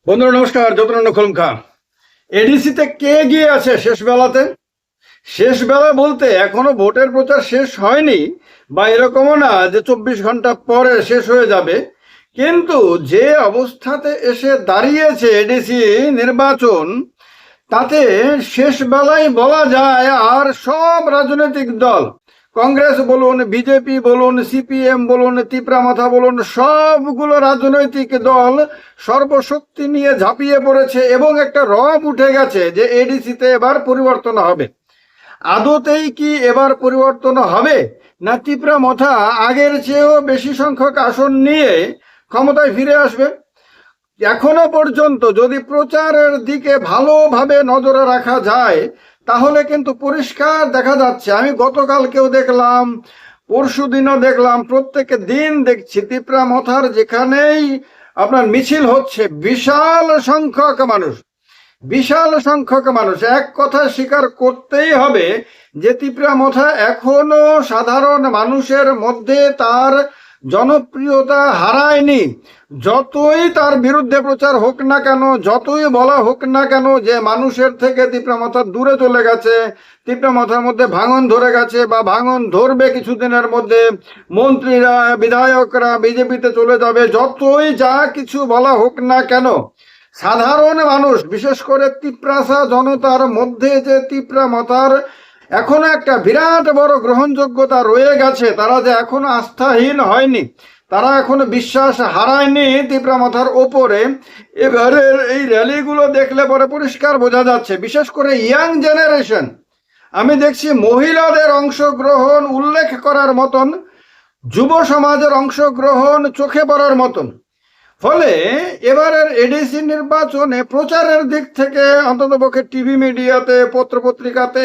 বন্ধুরা নমস্কার, যতনন্দ খোলম খা। এডিসিতে কে গিয়ে আছে শেষ বেলাতে? শেষ বেলা বলতে এখনো ভোটের প্রচার শেষ হয়নি, বা এরকমও না যে 24 ঘন্টা পরে শেষ হয়ে যাবে। কিন্তু যে অবস্থাতে এসে দাঁড়িয়েছে এডিসি নির্বাচন, তাতে শেষ বেলায় বলা যায় আর সব রাজনৈতিক দল, কংগ্রেস বলুন, বিজেপি বলুন, সিপিএম বলুন, তিপ্রামাথা বলুন, সবগুলো রাজনৈতিক দল সর্বশক্তি নিয়ে ঝাঁপিয়ে পড়েছে এবং একটা রব উঠে গেছে যে এডিসিতে এবার পরিবর্তন হবে। আদতেই কি এবার পরিবর্তন হবে, না তিপ্রামাথা আগের চেয়েও বেশি সংখ্যক আসন নিয়ে ক্ষমতায় ফিরে আসবে? এখনো পর্যন্ত যদি প্রচারের দিকে ভালোভাবে নজরে রাখা যায় তাহলে কিন্তু পরিষ্কার দেখা যাচ্ছে। আমি গতকালকেও দেখলাম, পরশু দিনও দেখলাম, প্রত্যেক দিন দেখছি তিপ্রামাথার যেখানেই আপনার মিছিল হচ্ছে বিশাল সংখ্যক মানুষ। এক কথা স্বীকার করতেই হবে যে তিপ্রামাথা এখনো সাধারণ মানুষের মধ্যে তার জনপ্রিয়তা হারায়নি। যতই তার বিরুদ্ধে প্রচার হোক না কেন, যতই বলা হোক না কেন যে মানুষের থেকে তিপ্রামাথা দূরে চলে গেছে, তিপ্রামাথার মধ্যে ভাঙন ধরে গেছে বা ভাঙন ধরবে কিছুদিনের মধ্যে, মন্ত্রীরা বিধায়করা বিজেপিতে চলে যাবে, যতই যা কিছু বলা হোক না কেন, সাধারণ মানুষ বিশেষ করে তিপ্রাসা জনতার মধ্যে যে তিপ্রামাথার এখনো একটা বিরাট বড় গ্রহণযোগ্যতা রয়ে গেছে, তারা যে এখনো আস্থাহীন হয়নি, তারা এখনো বিশ্বাস হারায়নি তিপ্রামাথার ওপরে। এবারের এই র্যালিগুলো দেখলে পরে পরিষ্কার বোঝা যাচ্ছে, বিশেষ করে ইয়াং জেনারেশন, আমি দেখছি মহিলাদের অংশগ্রহণ উল্লেখ করার মতন, যুব সমাজের অংশগ্রহণ চোখে পড়ার মতন। ফলে এবারের এডিসি নির্বাচনে প্রচারের দিক থেকে অন্ততপক্ষে টিভি মিডিয়াতে, পত্রপত্রিকাতে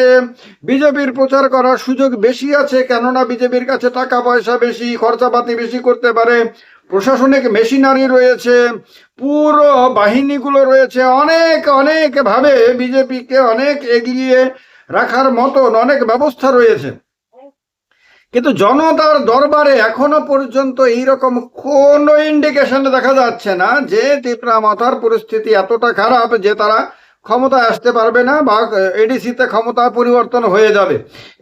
বিজেপির প্রচার করার সুযোগ বেশি আছে, কেননা বিজেপির কাছে টাকা পয়সা বেশি, খরচাপাতি বেশি করতে পারে, প্রশাসনিক মেশিনারি রয়েছে, পুরো বাহিনীগুলো রয়েছে, অনেক ভাবে বিজেপিকে অনেক এগিয়ে রাখার মতন অনেক ব্যবস্থা রয়েছে। কিন্তু জনতার দরবারে এখনো পর্যন্ত এইরকম কোনো ইন্ডিকেশন দেখা যাচ্ছে না যে তিপ্রামাথার পরিস্থিতি এতটা খারাপ যে তারা ক্ষমতায় আসতে পারবে না বা এডিসিতে ক্ষমতা পরিবর্তন হয়ে যাবে।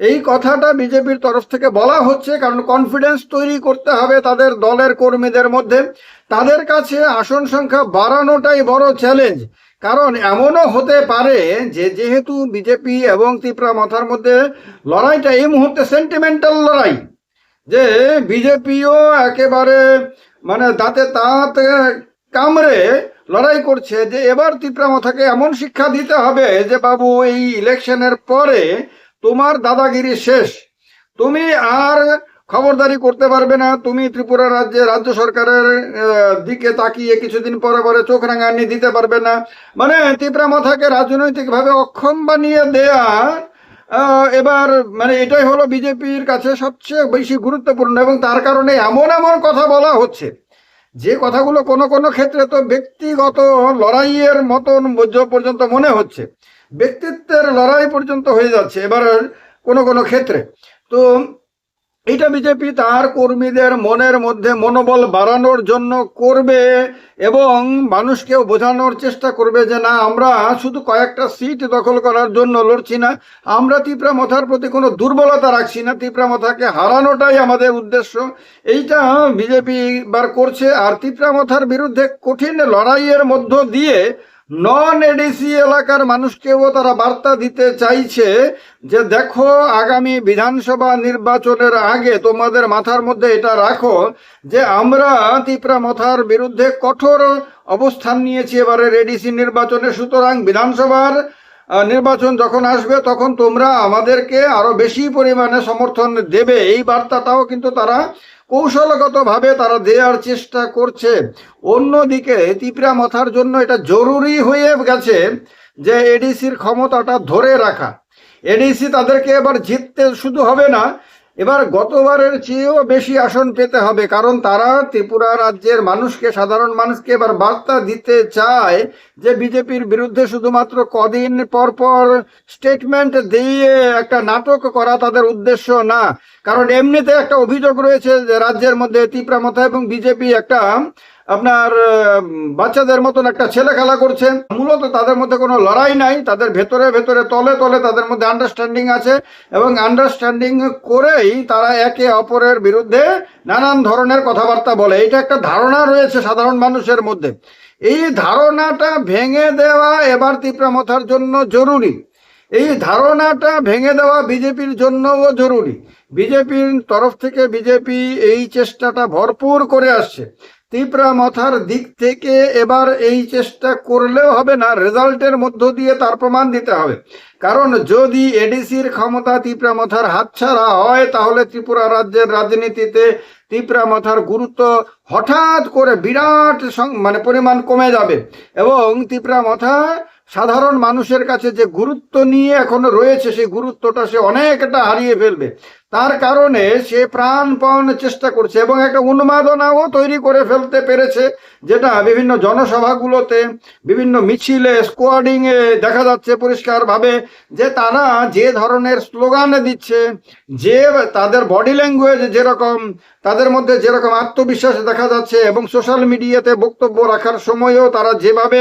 এই কথাটা বিজেপির তরফ থেকে বলা হচ্ছে, কারণ কনফিডেন্স তৈরি করতে হবে তাদের দলের কর্মীদের মধ্যে। তাদের কাছে আসন সংখ্যা বাড়ানোটাই বড় চ্যালেঞ্জ। কারণ এমনও হতে পারে যে যেহেতু বিজেপি এবং তিপ্রামাথার মধ্যে লড়াইটা এই মুহূর্তে সেন্টিমেন্টাল লড়াই, যে বিজেপিও একেবারে মানে দাঁতে দাঁত কামড়ে লড়াই করছে যে এবার তিপ্রামাথাকে এমন শিক্ষা দিতে হবে যে বাবু, এই ইলেকশনের পরে তোমার দাদাগিরি শেষ, তুমি আর খবরদারি করতে পারবে না, তুমি ত্রিপুরা রাজ্য সরকারের দিকে তাকিয়ে কিছুদিন পরে পরে চোখ রাঙানি দিতে পারবে না। মানে তিপ্রামাথাকে রাজনৈতিকভাবে অক্ষম বানিয়ে দেয়া এবার মানে এটাই হলো বিজেপির কাছে সবচেয়ে বেশি গুরুত্বপূর্ণ। এবং তার কারণে এমন কথা বলা হচ্ছে যে কথাগুলো কোনো ক্ষেত্রে তো ব্যক্তিগত লড়াইয়ের মতন পর্যন্ত মনে হচ্ছে, ব্যক্তিত্বের লড়াই পর্যন্ত হয়ে যাচ্ছে এবার কোনো ক্ষেত্রে। তো এটা বিজেপি তার কর্মীদের মনের মধ্যে মনোবল বাড়ানোর জন্য করবে এবং মানুষকেও বোঝানোর চেষ্টা করবে যে না, আমরা শুধু কয়েকটা সিট দখল করার জন্য লড়ছি না, আমরা তিপ্রামাথার প্রতি কোনো দুর্বলতা রাখছি না, তিপ্রামাথাকে হারানোটাই আমাদের উদ্দেশ্য। এইটা বিজেপি বার করছে। আর তিপ্রামাথার বিরুদ্ধে কঠিন লড়াইয়ের মধ্য দিয়ে নন এডিসি এলাকার মানুষকেও তারা বার্তা দিতে চাইছে যে দেখো, আগামী বিধানসভা নির্বাচনের আগে তোমাদের মাথার মধ্যে এটা রাখো যে আমরা তিপ্রামাথার বিরুদ্ধে কঠোর অবস্থান নিয়েছি এবারের এডিসি নির্বাচনে। সুতরাং বিধানসভার নির্বাচন যখন আসবে তখন তোমরা আমাদেরকে আরো বেশি পরিমাণে সমর্থন দেবে। এই বার্তাটাও কিন্তু তারা কৌশলগতভাবে তারা দেওয়ার চেষ্টা করছে। অন্যদিকে তিপ্রামাথার জন্য এটা জরুরি হয়ে গেছে যে এডিসির ক্ষমতাটা ধরে রাখা। এডিসি তাদেরকে এবার জিততে শুধু হবে না, এবার গতবারের চেয়েও বেশি আসন পেতে হবে, কারণ তারা ত্রিপুরা রাজ্যের মানুষকে, সাধারণ মানুষকে এবার বার্তা দিতে চায় যে বিজেপির বিরুদ্ধে শুধুমাত্র কদিন পর পর স্টেটমেন্ট দিয়ে একটা নাটক করা তাদের উদ্দেশ্য না। কারণ এমনিতে একটা অভিযোগ রয়েছে যে রাজ্যের মধ্যে তিপ্রামথা এবং বিজেপি একটা আপনার বাচ্চাদের মতন একটা ছেলে খেলা করছে। মূলত তাদের মধ্যে কোনো লড়াই নাই, তাদের ভেতরে ভেতরে তলে তলে তাদের মধ্যে আন্ডারস্ট্যান্ডিং আছে এবং আন্ডারস্ট্যান্ডিং করেই তারা একে অপরের বিরুদ্ধে নানান ধরনের কথাবার্তা বলে। এটা একটা ধারণা রয়েছে সাধারণ মানুষের মধ্যে। এই ধারণাটা ভেঙে দেওয়া এবার তিপ্রামথার জন্য জরুরি। এই ধারণাটা ভেঙে দেওয়া বিজেপির জন্যও জরুরি। বিজেপির তরফ থেকে বিজেপি এই চেষ্টাটা ভরপুর করে আসছে। তিপ্রামথার দিক থেকে এবার এই চেষ্টা করলেও হবে না, রেজাল্টের মধ্য দিয়ে তার প্রমাণ দিতে হবে। কারণ যদি এডিসির ক্ষমতা তিপ্রামথার হাতছাড়া হয় তাহলে ত্রিপুরা রাজ্যের রাজনীতিতে তিপ্রামথার গুরুত্ব হঠাৎ করে বিরাট মানে পরিমাণ কমে যাবে এবং তিপ্রামথা সাধারণ মানুষের কাছে যে গুরুত্ব নিয়ে এখনো রয়েছে সেই গুরুত্বটা সে অনেকটা হারিয়ে ফেলবে। তার কারণে সে প্রাণপণ চেষ্টা করছে এবং একটা উন্মাদনাও তৈরি করে ফেলতে পেরেছে, যেটা বিভিন্ন জনসভাগুলোতে বিভিন্ন মিছিলে স্কোয়াডিংয়ে দেখা যাচ্ছে পরিষ্কারভাবে যে তারা যে ধরনের স্লোগান দিচ্ছে, যে তাদের বডি ল্যাঙ্গুয়েজ যেরকম, তাদের মধ্যে যেরকম আত্মবিশ্বাস দেখা যাচ্ছে এবং সোশ্যাল মিডিয়াতে বক্তব্য রাখার সময়ও তারা যেভাবে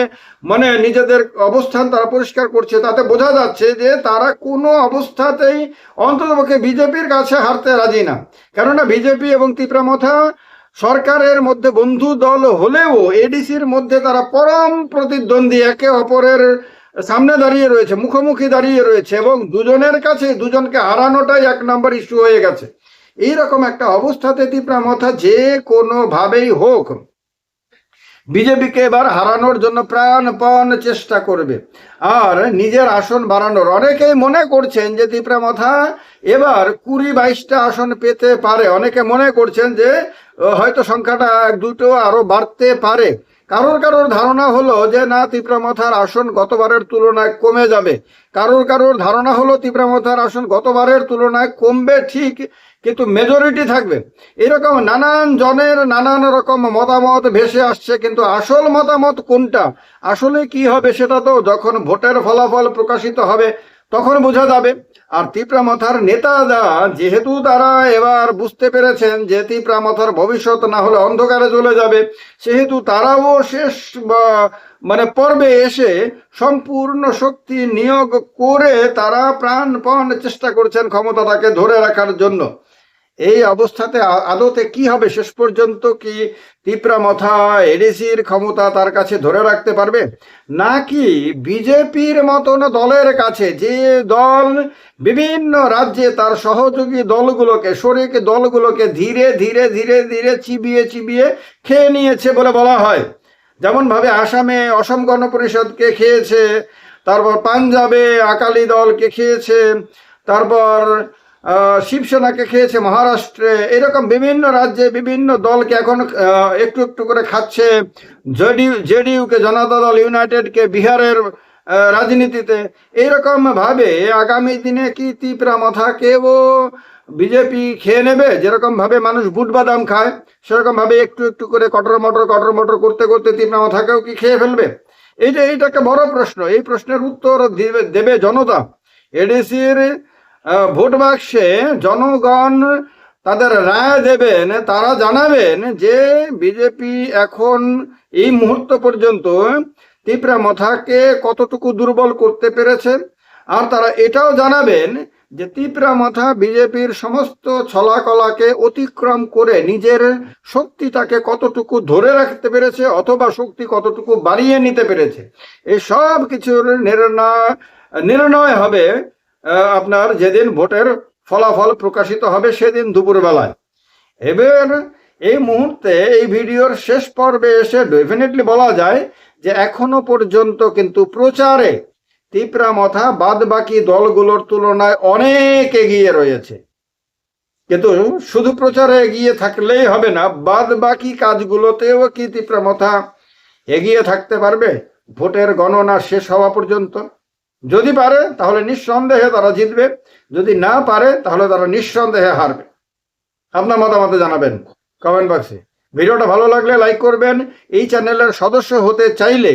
মানে নিজেদের অবস্থান তারা পরিষ্কার করছে, তাতে বোঝা যাচ্ছে যে তারা কোনো অবস্থাতেই অন্ততপক্ষে বিজেপির কাছে হারতে রাজি না। কেননা বিজেপি এবং তিপ্রামথা সরকারের মধ্যে বন্ধু দল হলেও এডিসির মধ্যে তারা পরম প্রতিদ্বন্দ্বী, একে অপরের সামনে দাঁড়িয়ে রয়েছে, মুখোমুখি দাঁড়িয়ে রয়েছে এবং দুজনের কাছে দুজনকে হারানোটাই এক নম্বর ইস্যু হয়ে গেছে। এইরকম একটা অবস্থাতে তিপ্রামথা যে কোনোভাবেই হোক বিজেপিকে এবার হারানোর জন্য প্রাণপণ চেষ্টা করবে আর নিজের আসন বাড়ানোর। অনেকেই মনে করছেন যে তিপ্রামথা এবার 20-22টা আসন পেতে পারে। অনেকে মনে করছেন যে হয়তো সংখ্যাটা 1-2টো আরো বাড়তে পারে। কারোর ধারণা হলো যে না, তিপ্রামথার আসন গতবারের তুলনায় কমে যাবে। কারোর ধারণা হলো তিপ্রামথার আসন গতবারের তুলনায় কমবে ঠিক, কিন্তু মেজরিটি থাকবে। এরকম নানান জনের নানান রকম মতামত ভেসে আসছে, কিন্তু আসল মতামত কোনটা, আসলে কি হবে সেটা তো যখন ভোটের ফলাফল প্রকাশিত হবে তখন বোঝা যাবে। আর তিপ্রামথার নেতারা যেহেতু তারা এবার বুঝতে পেরেছেন যে তিপ্রামথার ভবিষ্যৎ না হলে অন্ধকারে চলে যাবে, সেহেতু তারাও শেষ মানে পর্বে এসে সম্পূর্ণ শক্তি নিয়োগ করে তারা প্রাণপণ চেষ্টা করছেন ক্ষমতাটাকে ধরে রাখার জন্য। এই অবস্থাতে আদতে কি হবে শেষ পর্যন্ত? কি তিপ্রামথা এডিসির ক্ষমতা তার কাছে ধরে রাখতে পারবে, নাকি বিজেপির মতন দলের কাছে, যে দল বিভিন্ন রাজ্যে তার সহযোগী দলগুলোকে, শরিক দলগুলোকে ধীরে ধীরে ধীরে ধীরে চিবিয়ে চিবিয়ে খেয়ে নিয়েছে বলে বলা হয়। যেমন ভাবে আসামে অসম গণ পরিষদকে খেয়েছে, তারপর পাঞ্জাবে আকালি দলকে খেয়েছে, তারপর শিবসেনাকে খেয়েছে মহারাষ্ট্রে, এরকম বিভিন্ন রাজ্যে বিভিন্ন দলকে এখন একটু একটু করে খাচ্ছে। জেডিইউকে, জনতা দল ইউনাইটেডকে বিহারের রাজনীতিতে। এইরকম ভাবে আগামী দিনে কি তিপ্রামথাকেও বিজেপি খেয়ে নেবে? যেরকম ভাবে মানুষ বুট বাদাম খায় সেরকম ভাবে একটু একটু করে কটর মটর করতে করতে তিপ্রামথাকেও কি খেয়ে ফেলবে? এটা একটা বড় প্রশ্ন। এই প্রশ্নের উত্তর দেবে জনতা। এডিসির ভোট বাক্সে জনগণ তাদের রায় দেবেন, তারা জানাবেন যে বিজেপি এখন এই মুহূর্ত পর্যন্ত তিপ্রামথাকে কতটুকু দুর্বল করতে পেরেছে। আর তারা এটাও জানাবেন যে তিপ্রামথা বিজেপির সমস্ত ছলাকলাকে অতিক্রম করে নিজের শক্তিটাকে কতটুকু ধরে রাখতে পেরেছে অথবা শক্তি কতটুকু বাড়িয়ে নিতে পেরেছে। এই সব কিছুর নির্ণয় হবে আপনার যেদিন ভোটের ফলাফল প্রকাশিত হবে সেদিন দুপুরবেলায়। এবার এই মুহূর্তে এই ভিডিওর শেষ পর্বে এসে ডেফিনেটলি বলা যায় যে এখনো পর্যন্ত কিন্তু প্রচারে তিপ্রামথা বাদ বাকি দলগুলোর তুলনায় অনেক এগিয়ে রয়েছে। কিন্তু শুধু প্রচারে এগিয়ে থাকলেই হবে না, বাদ বাকি কাজগুলোতেও কি তিপ্রামথা এগিয়ে থাকতে পারবে ভোটের গণনা শেষ হওয়া পর্যন্ত? যদি পারে তাহলে নিঃসন্দেহে তারা জিতবে, যদি না পারে তাহলে তারা নিঃসন্দেহে হারবে। আপনার মতামত জানাবেন কমেন্ট বক্সে। ভিডিওটা ভালো লাগলে লাইক করবেন। এই চ্যানেলের সদস্য হতে চাইলে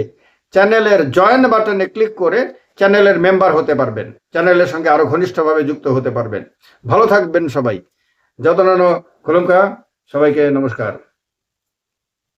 চ্যানেলের জয়েন বাটনে ক্লিক করে চ্যানেলের মেম্বার হতে পারবেন, চ্যানেলের সঙ্গে আরো ঘনিষ্ঠভাবে যুক্ত হতে পারবেন। ভালো থাকবেন সবাই। যতনানো খুলুমকা, সবাইকে নমস্কার।